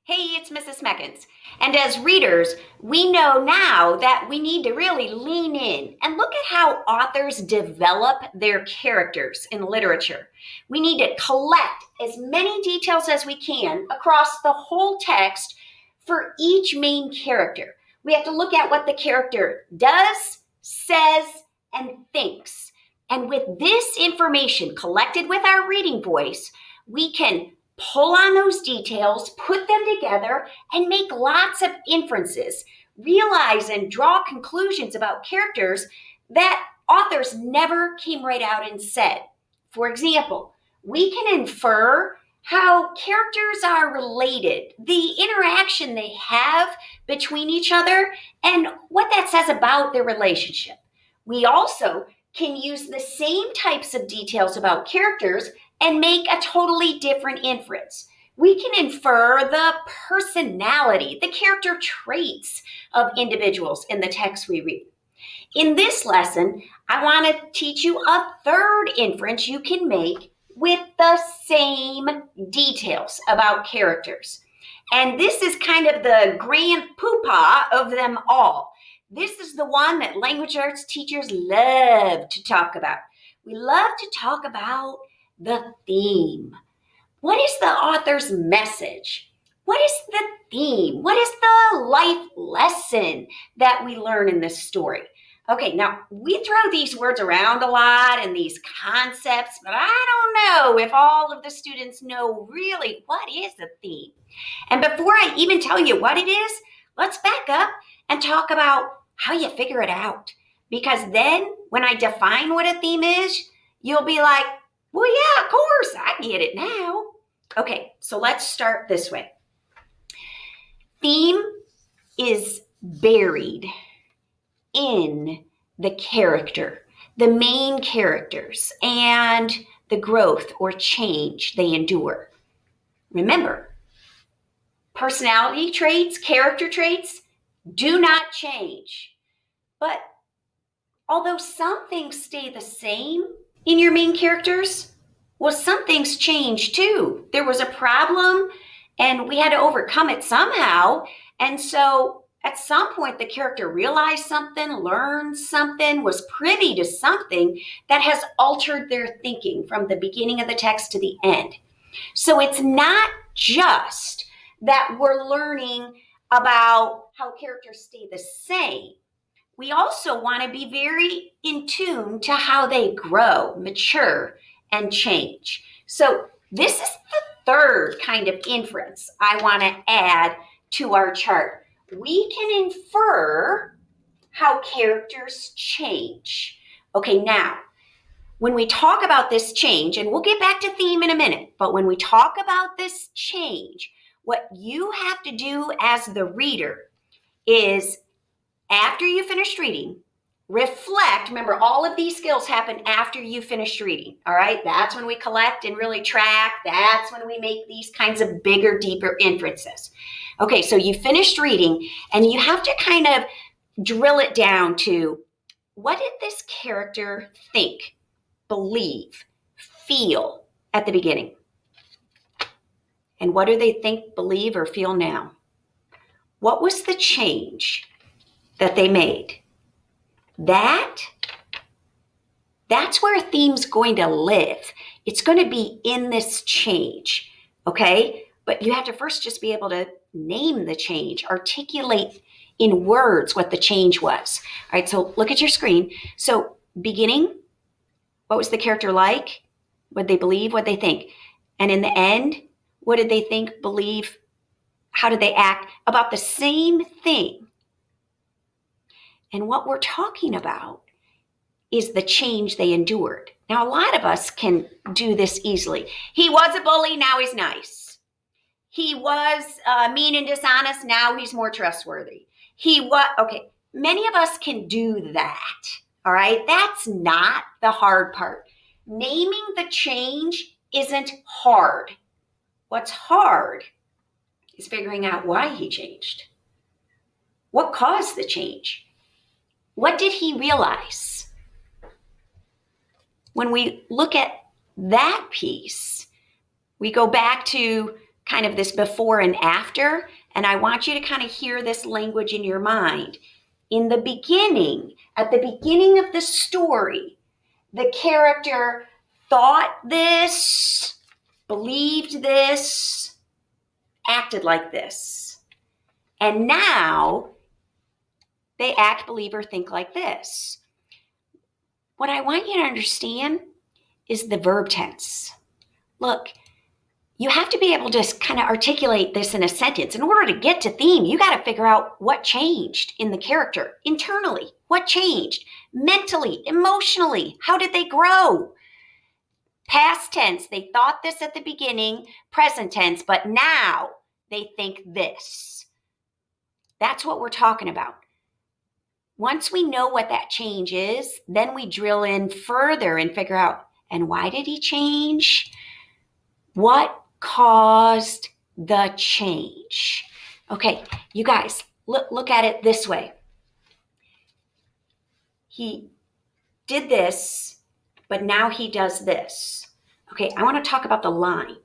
Hey, it's Mrs. Meckins. And as readers, we know now that we need to really lean in and look at how authors develop their characters in literature. We need to collect as many details as we can across the whole text for each main character. We have to look at what the character does, says, and thinks. And with this information collected with our reading voice, we can pull on those details, put them together, and make lots of inferences, realize and draw conclusions about characters that authors never came right out and said. For example, we can infer how characters are related, the interaction they have between each other, and what that says about their relationship. We also can use the same types of details about characters and make a totally different inference. We can infer the personality, the character traits of individuals in the text we read. In this lesson, I want to teach you a third inference you can make with the same details about characters. And this is kind of the grand poopah of them all. This is the one that language arts teachers love to talk about. We love to talk about the theme. What is the author's message? What is the theme? What is the life lesson that we learn in this story? Okay, now we throw these words around a lot and these concepts, but I don't know if all of the students know really what is a theme. And before I even tell you what it is, let's back up and talk about how you figure it out. Because then when I define what a theme is, you'll be like, well, yeah, of course, I get it now. Okay, so let's start this way. Theme is buried in the character, the main characters, and the growth or change they endure. Remember, personality traits, character traits do not change. But although some things stay the same in your main characters, well, some things change too. There was a problem and we had to overcome it somehow. And so at some point, the character realized something, learned something, was privy to something that has altered their thinking from the beginning of the text to the end. So it's not just that we're learning about how characters stay the same. We also want to be very in tune to how they grow, mature, and change. So this is the third kind of inference I want to add to our chart. We can infer how characters change. Okay, now, when we talk about this change, and we'll get back to theme in a minute, but when we talk about this change, what you have to do as the reader is, after you finished reading, reflect. Remember, all of these skills happen after you finished reading. All right, that's when we collect and really track. That's when we make these kinds of bigger, deeper inferences. Okay, so you finished reading and you have to kind of drill it down to, what did this character think, believe, feel at the beginning? And what do they think, believe, or feel now? What was the change that they made? That's where a theme's going to live. It's going to be in this change, okay? But you have to first just be able to name the change, articulate in words what the change was. All right, so look at your screen. So beginning, what was the character like? What did they believe? What did they think? And in the end, what did they think, believe? How did they act about the same thing? And what we're talking about is the change they endured. Now, a lot of us can do this easily. He was a bully, now he's nice. He was mean and dishonest, now he's more trustworthy. Okay, many of us can do that, all right? That's not the hard part. Naming the change isn't hard. What's hard is figuring out why he changed. What caused the change? What did he realize? When we look at that piece, we go back to kind of this before and after, and I want you to kind of hear this language in your mind. In the beginning, at the beginning of the story, the character thought this, believed this, acted like this. And now they act, believe, or think like this. What I want you to understand is the verb tense. Look, you have to be able to kind of articulate this in a sentence. In order to get to theme, you got to figure out what changed in the character internally. What changed mentally, emotionally? How did they grow? Past tense, they thought this at the beginning. Present tense, but now they think this. That's what we're talking about. Once we know what that change is, then we drill in further and figure out, and why did he change? What caused the change? Okay, you guys, look at it this way. He did this, but now he does this. Okay, I want to talk about the line.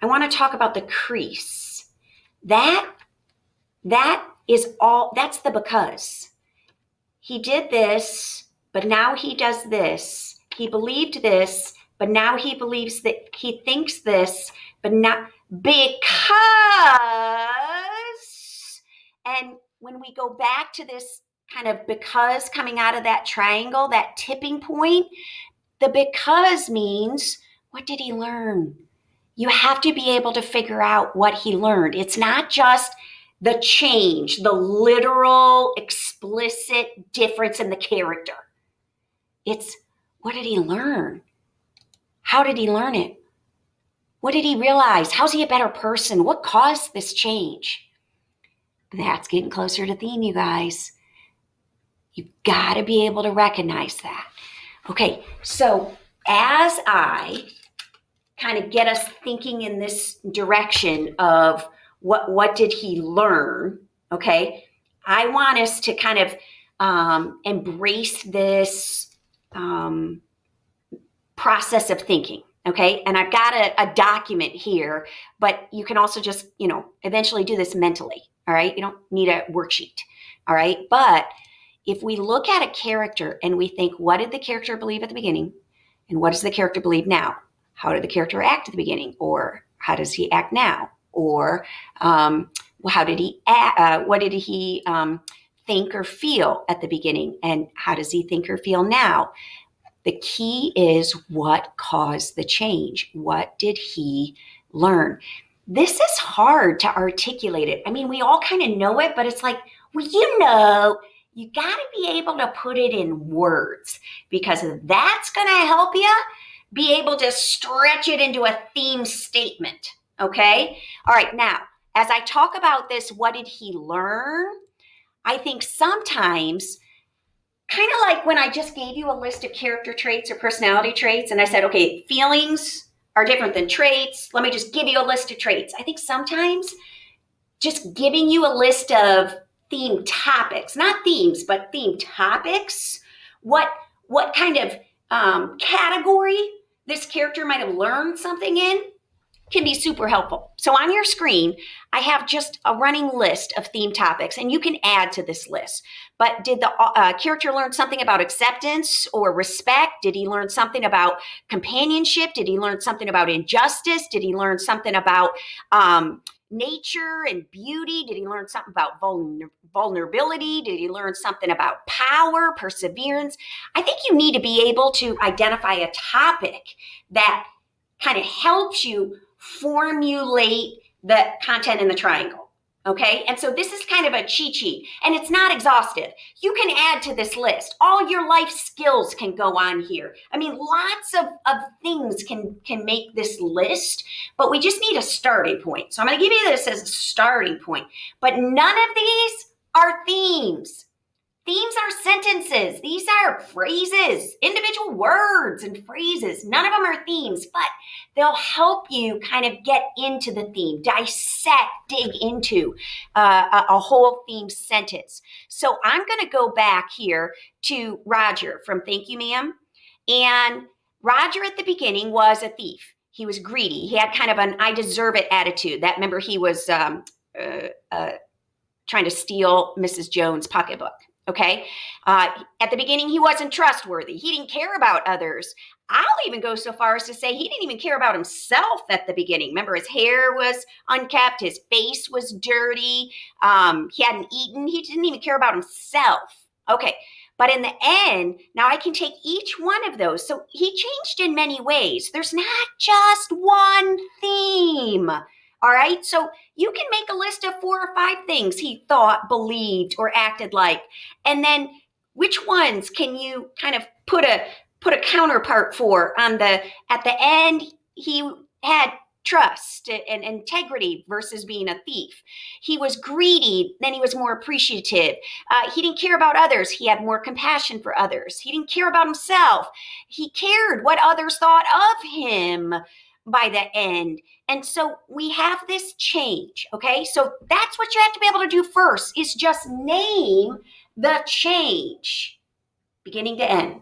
I want to talk about the crease. That is all, that's the because. He did this, but now he does this. He believed this, but now he believes that he thinks this, but not because. And when we go back to this kind of because coming out of that triangle, that tipping point, the because means, what did he learn? You have to be able to figure out what he learned. It's not just the change, the literal, explicit difference in the character. It's, what did he learn? How did he learn it? What did he realize? How's he a better person? What caused this change? That's getting closer to theme, you guys. You've got to be able to recognize that. Okay, so as I kind of get us thinking in this direction of what did he learn, okay, I want us to kind of embrace this process of thinking, okay? And I've got a document here, but you can also just, eventually do this mentally, all right? You don't need a worksheet, all right? But if we look at a character and we think, what did the character believe at the beginning? And what does the character believe now? How did the character act at the beginning? Or how does he act now? Or how did he act, what did he think or feel at the beginning? And how does he think or feel now? The key is what caused the change. What did he learn? This is hard to articulate it. I mean, we all kind of know it, but it's like, well, you got to be able to put it in words, because that's going to help you be able to stretch it into a theme statement. Okay? All right. Now, as I talk about this, what did he learn? I think sometimes, kind of like when I just gave you a list of character traits or personality traits, and I said, okay, feelings are different than traits. Let me just give you a list of traits. I think sometimes just giving you a list of theme topics, not themes, but theme topics, what kind of category this character might have learned something in, can be super helpful. So on your screen, I have just a running list of theme topics, and you can add to this list. But did the character learn something about acceptance or respect? Did he learn something about companionship? Did he learn something about injustice? Did he learn something about nature and beauty? Did he learn something about vulnerability? Did he learn something about power, perseverance? I think you need to be able to identify a topic that kind of helps you formulate the content in the triangle, okay? And so this is kind of a cheat sheet, and it's not exhaustive. You can add to this list. All your life skills can go on here. I mean, lots of things can make this list, but we just need a starting point. So I'm going to give you this as a starting point, but none of these are themes. Themes are sentences. These are phrases, individual words and phrases. None of them are themes, but they'll help you kind of get into the theme, dissect, dig into a whole theme sentence. So I'm going to go back here to Roger from Thank You, Ma'am. And Roger at the beginning was a thief. He was greedy. He had kind of an I deserve it attitude. That remember he was trying to steal Mrs. Jones' pocketbook. Okay. At the beginning, he wasn't trustworthy. He didn't care about others. I'll even go so far as to say he didn't even care about himself at the beginning. Remember, his hair was unkept, his face was dirty, he hadn't eaten, he didn't even care about himself. Okay, but in the end, now I can take each one of those. So he changed in many ways. There's not just one theme. All right, so you can make a list of 4 or 5 things he thought, believed, or acted like. And then which ones can you kind of put a counterpart for on at the end? He had trust and integrity versus being a thief. He was greedy, then he was more appreciative. He didn't care about others. He had more compassion for others. He didn't care about himself. He cared what others thought of him by the end. And so we have this change, okay? So that's what you have to be able to do first, is just name the change, beginning to end.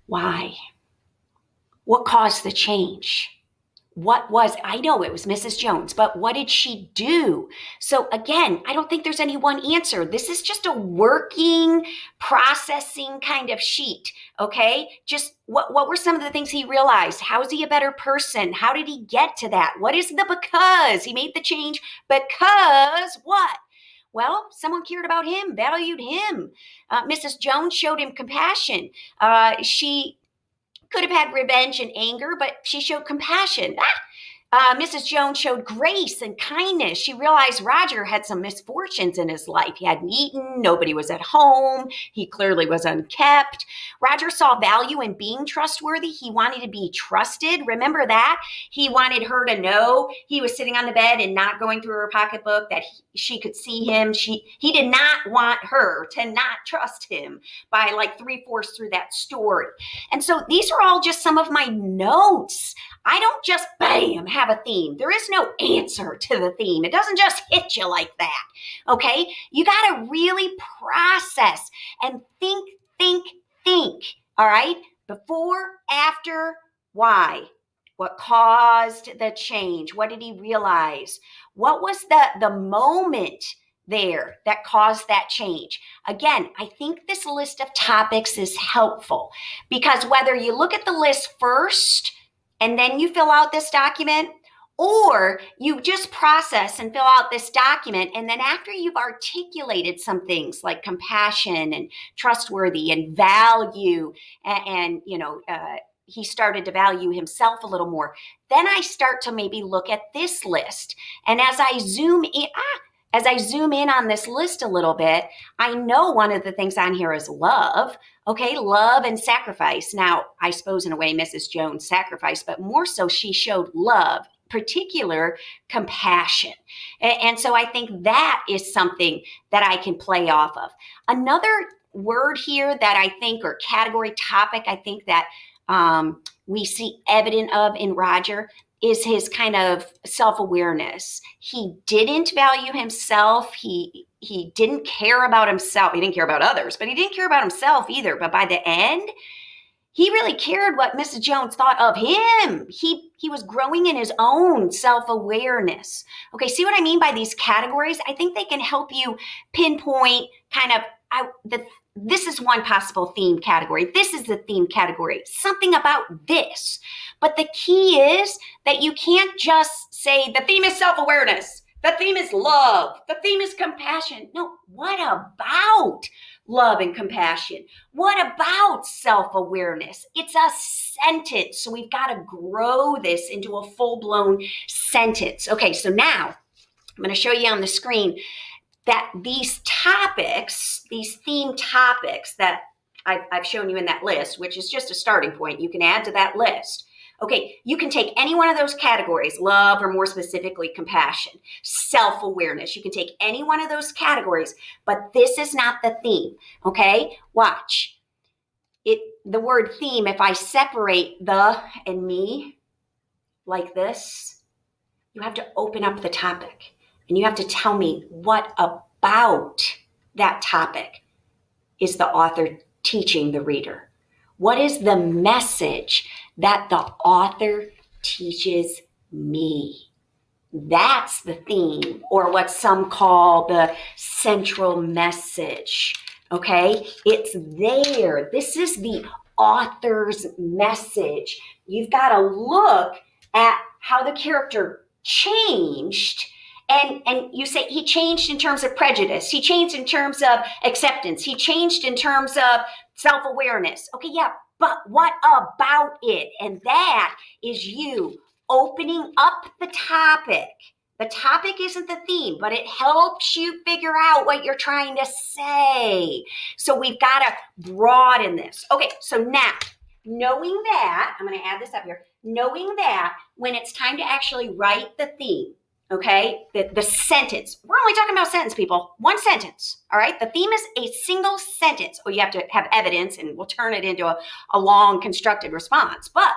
Why? What caused the change? I know it was Mrs. Jones, but what did she do? So again, I don't think there's any one answer. This is just a working, processing kind of sheet, okay? Just what were some of the things he realized? How is he a better person? How did he get to that? What is the because? He made the change because what? Well, someone cared about him, valued him. Mrs. Jones showed him compassion. She could have had revenge and anger, but she showed compassion. Mrs. Jones showed grace and kindness. She realized Roger had some misfortunes in his life. He hadn't eaten, nobody was at home, he clearly was unkept. Roger saw value in being trustworthy. He wanted to be trusted. Remember that? He wanted her to know he was sitting on the bed and not going through her pocketbook, that she could see him. He did not want her to not trust him by like 3/4 through that story. And so these are all just some of my notes. I don't just, bam, have a theme. There is no answer to the theme. It doesn't just hit you like that, okay? You got to really process and think, all right? Before, after, why? What caused the change? What did he realize? What was the moment there that caused that change? Again, I think this list of topics is helpful because whether you look at the list first and then you fill out this document, or you just process and fill out this document, and then after you've articulated some things like compassion and trustworthy and value, and he started to value himself a little more, then I start to maybe look at this list. And as I zoom in on this list a little bit, I know one of the things on here is love. Okay, love and sacrifice. Now, I suppose in a way Mrs. Jones sacrificed, but more so she showed love, particular compassion. And so I think that is something that I can play off of. Another word here that I think, or category topic, I think that we see evident of in Roger is his kind of self-awareness. He didn't value himself. He didn't care about himself. He didn't care about others, but he didn't care about himself either. But by the end, he really cared what Mrs. Jones thought of him. He was growing in his own self-awareness. Okay, see what I mean by these categories? I think they can help you pinpoint kind of this is one possible theme category. This is the theme category. Something about this. But the key is that you can't just say the theme is self-awareness. The theme is love. The theme is compassion. No, what about love and compassion? What about self-awareness? It's a sentence. So we've got to grow this into a full-blown sentence. Okay, so now I'm going to show you on the screen that these topics, these theme topics that I've shown you in that list, which is just a starting point, you can add to that list. Okay, you can take any one of those categories, love, or more specifically, compassion, self-awareness. You can take any one of those categories, but this is not the theme, okay? Watch. The word theme, if I separate the and me like this, you have to open up the topic. And you have to tell me what about that topic is the author teaching the reader. What is the message that the author teaches me. That's the theme, or what some call the central message. Okay, it's there. This is the author's message. You've got to look at how the character changed. And you say he changed in terms of prejudice. He changed in terms of acceptance. He changed in terms of self-awareness. Okay, yeah, but what about it? And that is you opening up the topic. The topic isn't the theme, but it helps you figure out what you're trying to say. So we've got to broaden this. Okay, so now, knowing that, I'm going to add this up here, knowing that when it's time to actually write the theme, okay, the sentence, we're only talking about sentence, people, one sentence, all right? The theme is a single sentence. Or you have to have evidence, and we'll turn it into a long constructed response. But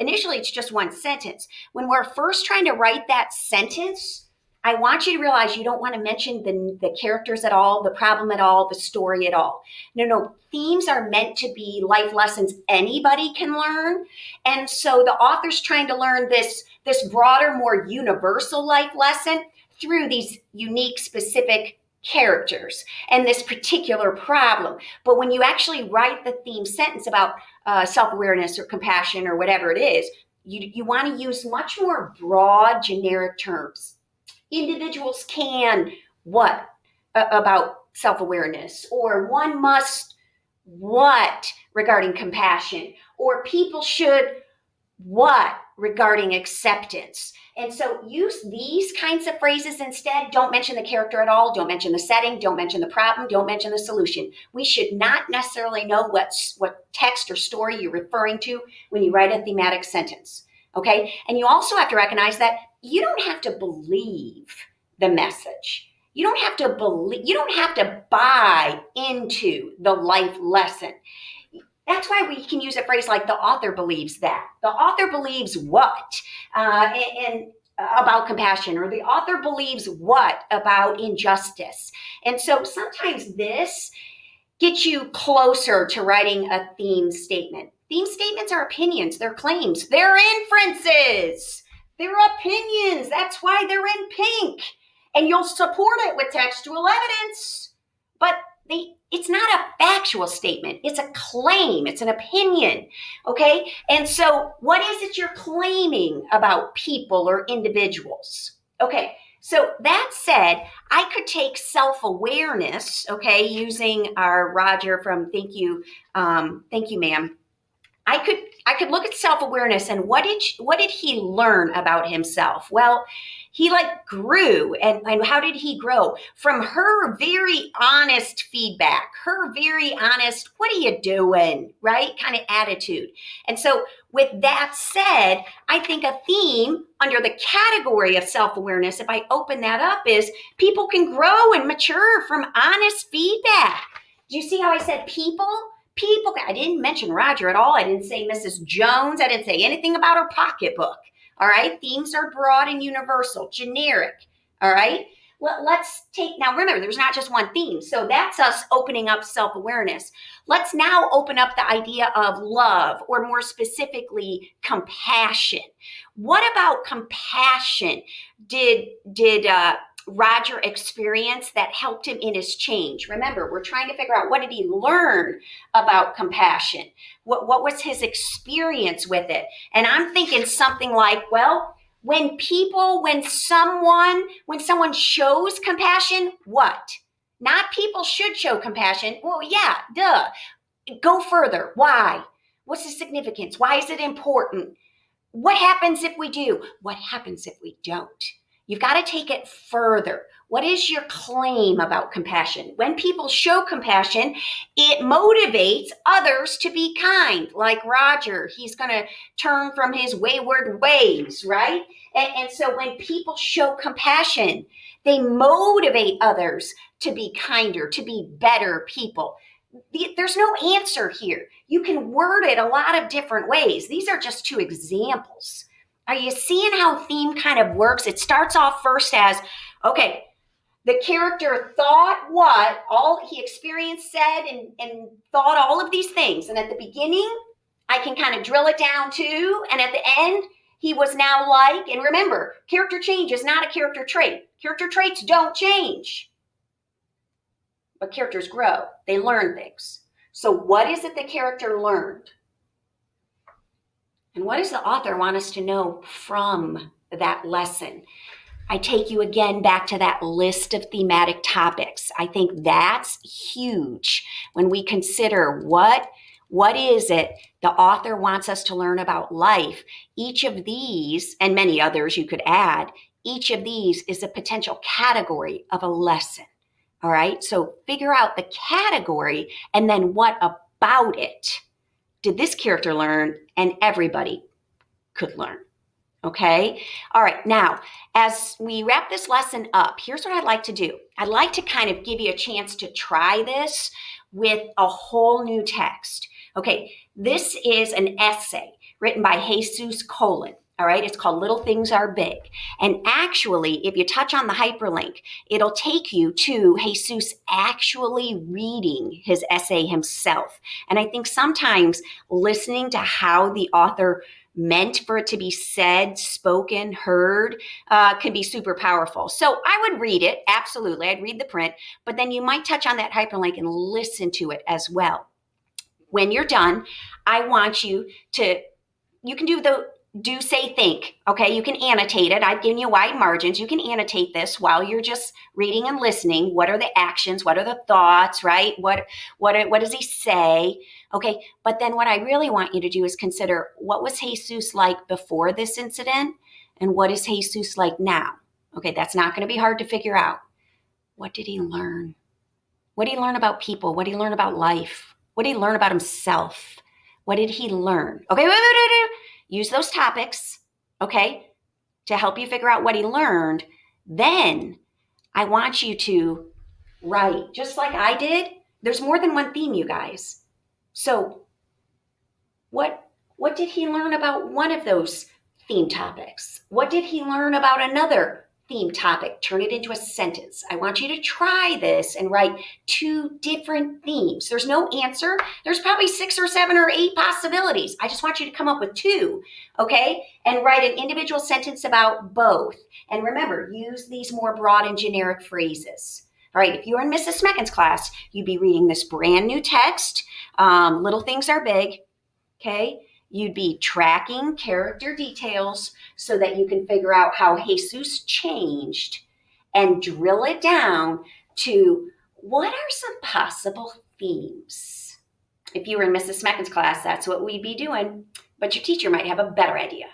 initially, it's just one sentence. When we're first trying to write that sentence, I want you to realize you don't want to mention the characters at all, the problem at all, the story at all. No, themes are meant to be life lessons anybody can learn. And so the author's trying to learn this broader, more universal life lesson through these unique, specific characters and this particular problem. But when you actually write the theme sentence about self-awareness or compassion or whatever it is, you want to use much more broad, generic terms. Individuals can what about self-awareness, or one must what regarding compassion, or people should what regarding acceptance. And so use these kinds of phrases instead. Don't mention the character at all. Don't mention the setting. Don't mention the problem. Don't mention the solution. We should not necessarily know what text or story you're referring to when you write a thematic sentence. Okay? And you also have to recognize that you don't have to believe the message. You don't have to buy into the life lesson. That's why we can use a phrase like the author believes that. The author believes what and about compassion, or the author believes what about injustice. And so sometimes this gets you closer to writing a theme statement. Theme statements are opinions, they're claims, they're inferences, they're opinions. That's why they're in pink. And you'll support it with textual evidence. But it's not a factual statement. It's a claim. It's an opinion. Okay? And so what is it you're claiming about people or individuals? Okay. So that said, I could take self-awareness, okay, using our Roger from thank you, ma'am. I could look at self-awareness and what did he learn about himself? Well, he grew, and how did he grow? From her very honest feedback, her very honest, what are you doing, right? Kind of attitude. And so with that said, I think a theme under the category of self-awareness, if I open that up, is people can grow and mature from honest feedback. Do you see how I said people? People, I didn't mention Roger at all. I didn't say Mrs. Jones. I didn't say anything about her pocketbook. All right. Themes are broad and universal, generic. All right. Let's take, now remember, there's not just one theme. So that's us opening up self-awareness. Let's now open up the idea of love, or more specifically, compassion. What about compassion did Roger experience that helped him in his change? Remember, we're trying to figure out, what did he learn about compassion? What was his experience with it? And I'm thinking something like, well, when someone shows compassion, what? Not people should show compassion. Well, yeah, duh. Go further. Why? What's the significance? Why is it important? What happens if we do? What happens if we don't? You've got to take it further. What is your claim about compassion? When people show compassion, it motivates others to be kind. Like Roger, he's going to turn from his wayward ways, right? And so when people show compassion, they motivate others to be kinder, to be better people. There's no answer here. You can word it a lot of different ways. These are just two examples. Are you seeing how theme kind of works? It starts off first as, okay, the character thought what, all he experienced, said, and thought all of these things. And at the beginning, I can kind of drill it down too. And at the end, he was now like, and remember, character change is not a character trait. Character traits don't change, but characters grow. They learn things. So what is it the character learned? And what does the author want us to know from that lesson? I take you again back to that list of thematic topics. I think that's huge when we consider what is it the author wants us to learn about life. Each of these, and many others you could add, each of these is a potential category of a lesson. All right, so figure out the category and then what about it did this character learn and everybody could learn. Okay. All right. Now, as we wrap this lesson up, here's what I'd like to do. I'd like to kind of give you a chance to try this with a whole new text. Okay. This is an essay written by Jesus Colon. All right. It's called Little Things Are Big. And actually, if you touch on the hyperlink, it'll take you to Jesus actually reading his essay himself. And I think sometimes listening to how the author meant for it to be said, spoken, heard, can be super powerful. So I would read it. Absolutely. I'd read the print, but then you might touch on that hyperlink and listen to it as well. When you're done, I want you to, you can do, say, think. Okay. You can annotate it. I've given you wide margins. You can annotate this while you're just reading and listening. What are the actions? What are the thoughts, right? What does he say? Okay. But then what I really want you to do is consider, what was Jesus like before this incident? And what is Jesus like now? Okay. That's not going to be hard to figure out. What did he learn? What did he learn about people? What did he learn about life? What did he learn about himself? What did he learn? Okay. Wait. Use those topics, okay, to help you figure out what he learned. Then I want you to write, just like I did. There's more than one theme, you guys. So what did he learn about one of those theme topics? What did he learn about another theme topic? Turn it into a sentence. I want you to try this and write 2 different themes. There's no answer. There's probably 6 or 7 or 8 possibilities. I just want you to come up with 2, okay? And write an individual sentence about both. And remember, use these more broad and generic phrases. All right, if you were in Mrs. Smecken's class, you'd be reading this brand new text, Little Things Are Big, okay? You'd be tracking character details so that you can figure out how Jesus changed and drill it down to what are some possible themes. If you were in Mrs. Smecken's class, that's what we'd be doing, but your teacher might have a better idea.